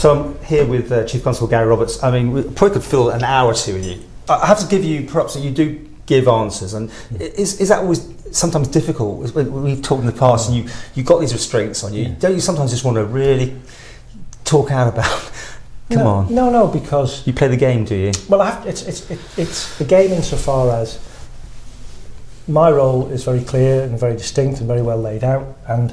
So I'm here with Chief Constable Gary Roberts. I mean, we probably could fill an hour or two with you. I have to give you props that you do give answers, and is that always sometimes difficult? We've talked in the past, and you've got these restraints on you. Don't you sometimes just want to really talk out about? Come on. No, because you play the game, do you? Well, it's the game insofar as my role is very clear and very distinct and very well laid out. And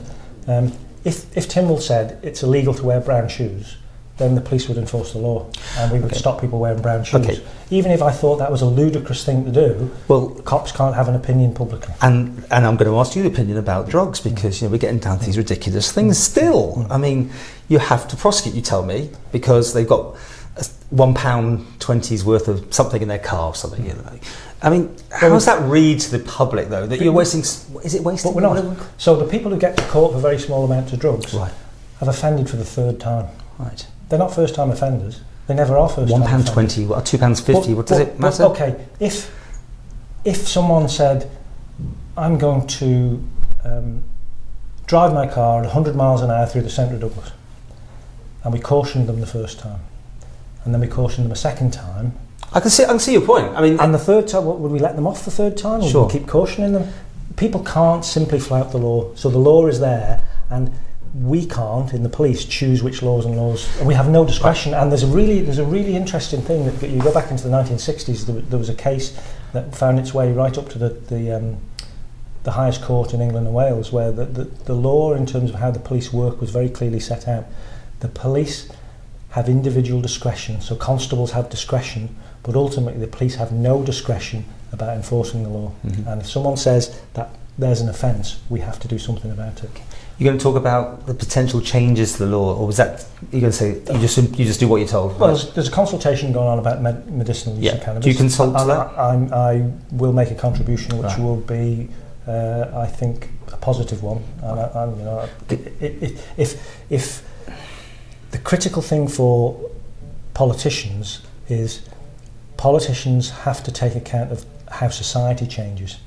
if Tynwald said it's illegal to wear brown shoes, then the police would enforce the law and we would stop people wearing brown shoes. Okay. Even if I thought that was a ludicrous thing to do, well, cops can't have an opinion publicly. And I'm going to ask you the opinion about drugs, because we're getting down to these ridiculous things still. I mean, you have to prosecute, you tell me, because they've got £1.20's worth of something in their car or something. I mean, how does that read to the public, though, that you're wasting? Is it wasting? But we're not. So the people who get to court for very small amounts of drugs have offended for the third time. Right. They're not first-time offenders. They never are first-time offenders. £1.20, what, £2.50, what does it matter? Okay, if someone said, I'm going to drive my car at 100 miles an hour through the centre of Douglas, and we cautioned them the first time, and then we cautioned them a second time. I can see your point. I mean, and the third time, would we let them off the third time? Or would we keep cautioning them? People can't simply flout the law. So the law is there, and we can't, in the police, choose which laws and we have no discretion. And there's a really interesting thing that you go back into the 1960s. There was a case that found its way right up to the highest court in England and Wales, where the law in terms of how the police work was very clearly set out. The police have individual discretion, so constables have discretion, but ultimately the police have no discretion about enforcing the law. Mm-hmm. And if someone says that there's an offence, we have to do something about it. You're going to talk about the potential changes to the law, or was that you're going to say you just do what you're told? Well, there's a consultation going on about medicinal use of cannabis. Do you consult to that? I will make a contribution, which will be, I think, a positive one. If the critical thing for politicians is politicians have to take account of how society changes.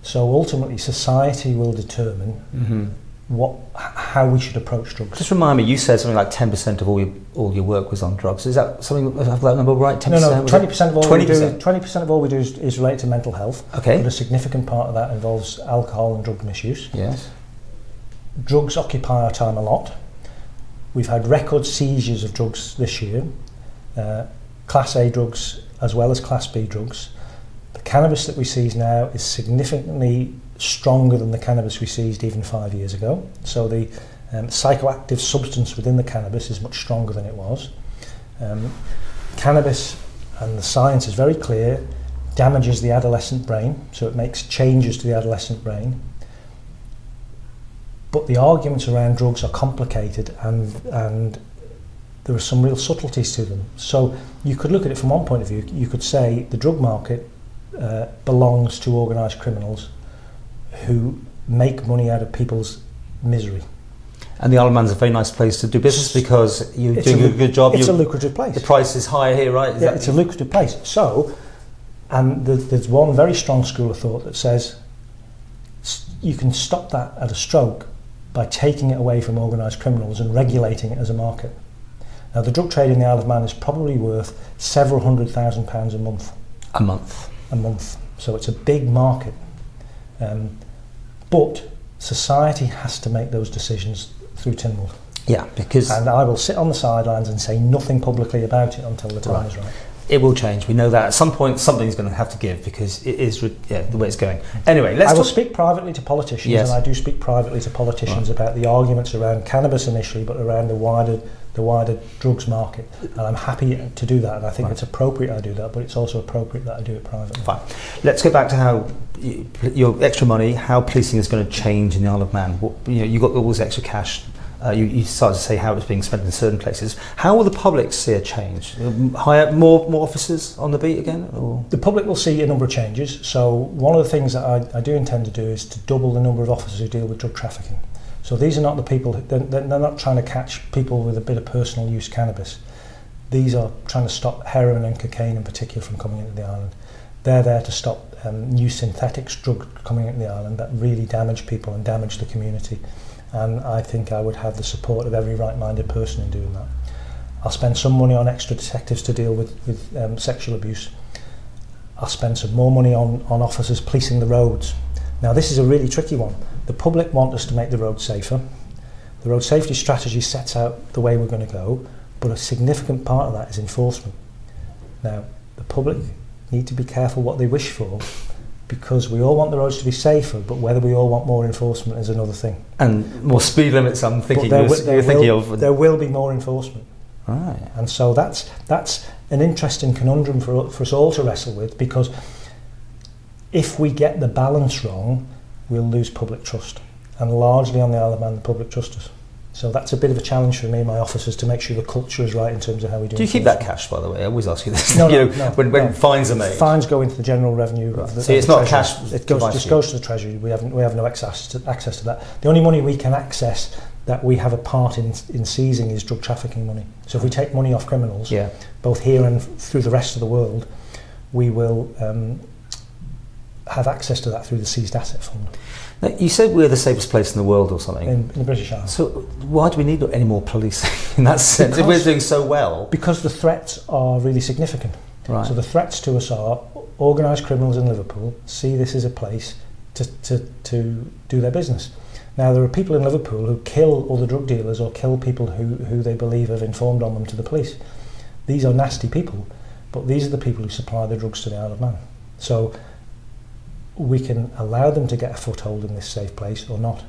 So ultimately, society will determine how we should approach drugs. Just remind me, you said something like 10% of all your work was on drugs. Is that something? Have that number right? 10%? No. 20% of all 20%. We do. 20% of all we do is related to mental health. Okay. But a significant part of that involves alcohol and drug misuse. Yes. Drugs occupy our time a lot. We've had record seizures of drugs this year, Class A drugs as well as Class B drugs. The cannabis that we seize now is significantly stronger than the cannabis we seized even 5 years ago. So the psychoactive substance within the cannabis is much stronger than it was. Cannabis, and the science is very clear, damages the adolescent brain, so it makes changes to the adolescent brain. But the arguments around drugs are complicated, and there are some real subtleties to them. So you could look at it from one point of view. You could say the drug market belongs to organised criminals who make money out of people's misery. And the Isle of Man's a very nice place to do business because you're doing a good job. It's a lucrative place. The price is higher here, right? It's a lucrative place. So, and there's one very strong school of thought that says you can stop that at a stroke by taking it away from organised criminals and regulating it as a market. Now, the drug trade in the Isle of Man is probably worth several £100,000 a month. A month. So it's a big market. But society has to make those decisions through Tynwald. Yeah, because... And I will sit on the sidelines and say nothing publicly about it until the time is right. It will change. We know that at some point something's going to have to give because it is the way it's going. Anyway, I will speak privately to politicians, and I do speak privately to politicians about the arguments around cannabis initially, but around the wider drugs market. And I'm happy to do that, and I think it's appropriate I do that, but it's also appropriate that I do it privately. Fine. Let's go back to how your extra money, how policing is going to change in the Isle of Man. You got all this extra cash. You started to say how it was being spent in certain places. How will the public see a change? Hire more officers on the beat again? Or? The public will see a number of changes. So one of the things that I do intend to do is to double the number of officers who deal with drug trafficking. So these are not the people, they're not trying to catch people with a bit of personal use cannabis. These are trying to stop heroin and cocaine in particular from coming into the island. They're there to stop new synthetic drugs coming into the island that really damage people and damage the community. And I think I would have the support of every right-minded person in doing that. I'll spend some money on extra detectives to deal with sexual abuse. I'll spend some more money on officers policing the roads. Now this is a really tricky one. The public want us to make the roads safer. The road safety strategy sets out the way we're going to go, but a significant part of that is enforcement. Now, the public need to be careful what they wish for, because we all want the roads to be safer, but whether we all want more enforcement is another thing. And more speed limits, I'm thinking there will be more enforcement. Right. And so that's an interesting conundrum for us all to wrestle with, because if we get the balance wrong, we'll lose public trust. And largely on the Isle of Man, the public trust us. So that's a bit of a challenge for me and my officers to make sure the culture is right in terms of how we do it. Do you keep that cash, by the way? I always ask you this. No, when fines are made. Fines go into the general revenue. Right. Of the, so it's not cash. It just goes to the Treasury. We have no access to that. The only money we can access that we have a part in seizing is drug trafficking money. So if we take money off criminals, both here and through the rest of the world, we will have access to that through the seized asset fund. Now, you said we're the safest place in the world or something. In the British Isles. So why do we need any more policing in that sense? If we're doing so well. Because the threats are really significant. Right. So the threats to us are organised criminals in Liverpool see this as a place to do their business. Now there are people in Liverpool who kill other drug dealers or kill people who they believe have informed on them to the police. These are nasty people, but these are the people who supply the drugs to the Isle of Man. So we can allow them to get a foothold in this safe place or not.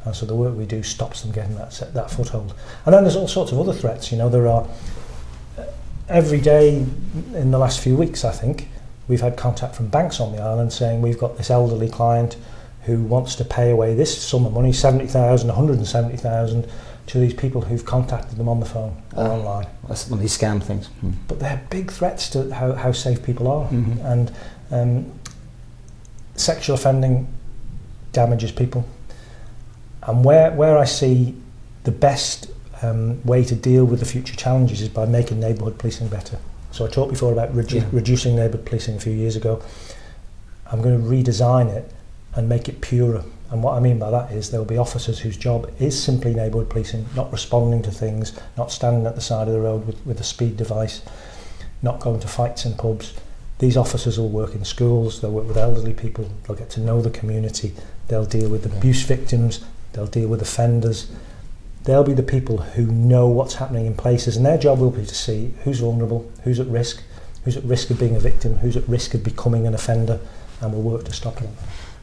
And so the work we do stops them getting that foothold. And then there's all sorts of other threats. You know, there are, every day in the last few weeks, I think, we've had contact from banks on the island saying we've got this elderly client who wants to pay away this sum of money, 70,000, 170,000, to these people who've contacted them on the phone or online. That's one of these scam things. But they're big threats to how safe people are. And sexual offending damages people, and where I see the best way to deal with the future challenges is by making neighbourhood policing better. So I talked before about reducing neighbourhood policing a few years ago. I'm going to redesign it and make it purer, and what I mean by that is there will be officers whose job is simply neighbourhood policing, not responding to things, not standing at the side of the road with a speed device, not going to fights in pubs. These officers will work in schools, they'll work with elderly people, they'll get to know the community, they'll deal with abuse victims, they'll deal with offenders. They'll be the people who know what's happening in places, and their job will be to see who's vulnerable, who's at risk of being a victim, who's at risk of becoming an offender, and will work to stop it.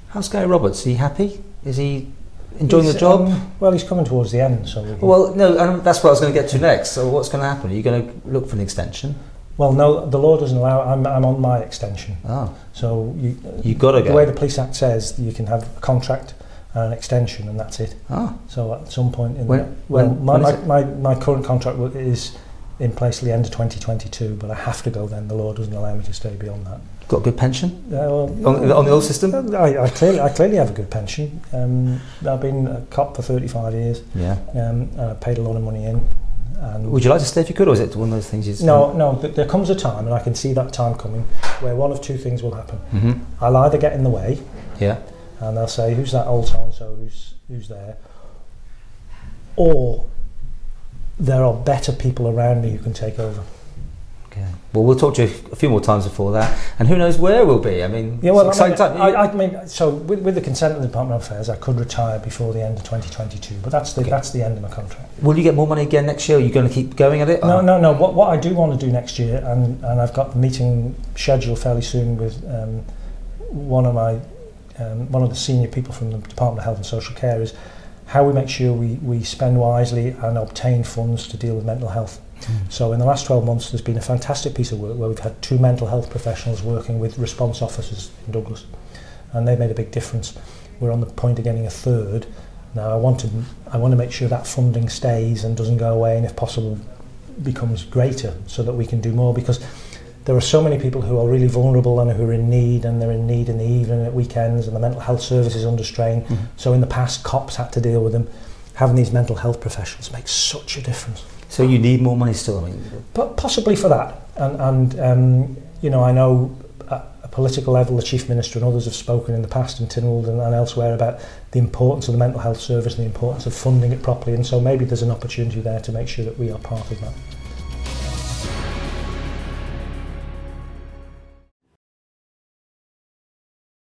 How's Guy Roberts? Is he happy? Is he enjoying the job? Well, he's coming towards the end. So well, no, that's what I was going to get to next. So what's going to happen? Are you going to look for an extension? Well, no, the law doesn't allow. I'm on my extension. Oh. So you've got to go. The way the Police Act says, you can have a contract and an extension, and that's it. Oh. So at some point in my current contract is in place at the end of 2022, but I have to go then. The law doesn't allow me to stay beyond that. Got a good pension? On the old system? I clearly have a good pension. I've been a cop for 35 years. Yeah. And I paid a lot of money in. And would you like to stay if you could, or is it one of those things you just... No, there comes a time, and I can see that time coming, where one of two things will happen. Mm-hmm. I'll either get in the way, and they'll say, who's that old so-and-so who's there? Or there are better people around me who can take over. Okay. Well, we'll talk to you a few more times before that, and who knows where we'll be. I mean, so with the consent of the Department of Affairs, I could retire before the end of 2022, but that's the end of my contract. Will you get more money again next year? Are you going to keep going at it? No. What I do want to do next year, and I've got the meeting scheduled fairly soon with one of the senior people from the Department of Health and Social Care, is how we make sure we spend wisely and obtain funds to deal with mental health. So in the last 12 months there's been a fantastic piece of work where we've had 2 mental health professionals working with response officers in Douglas, and they've made a big difference. We're on the point of getting a 3rd. Now I want to make sure that funding stays and doesn't go away, and if possible becomes greater, so that we can do more, because there are so many people who are really vulnerable and who are in need, and they're in need in the evening, at weekends, and the mental health service is under strain. So in the past cops had to deal with them. Having these mental health professionals makes such a difference. So you need more money still, I mean? But possibly for that. And you know, I know at a political level, the Chief Minister and others have spoken in the past in Tynwald and elsewhere about the importance of the mental health service and the importance of funding it properly. And so maybe there's an opportunity there to make sure that we are part of that.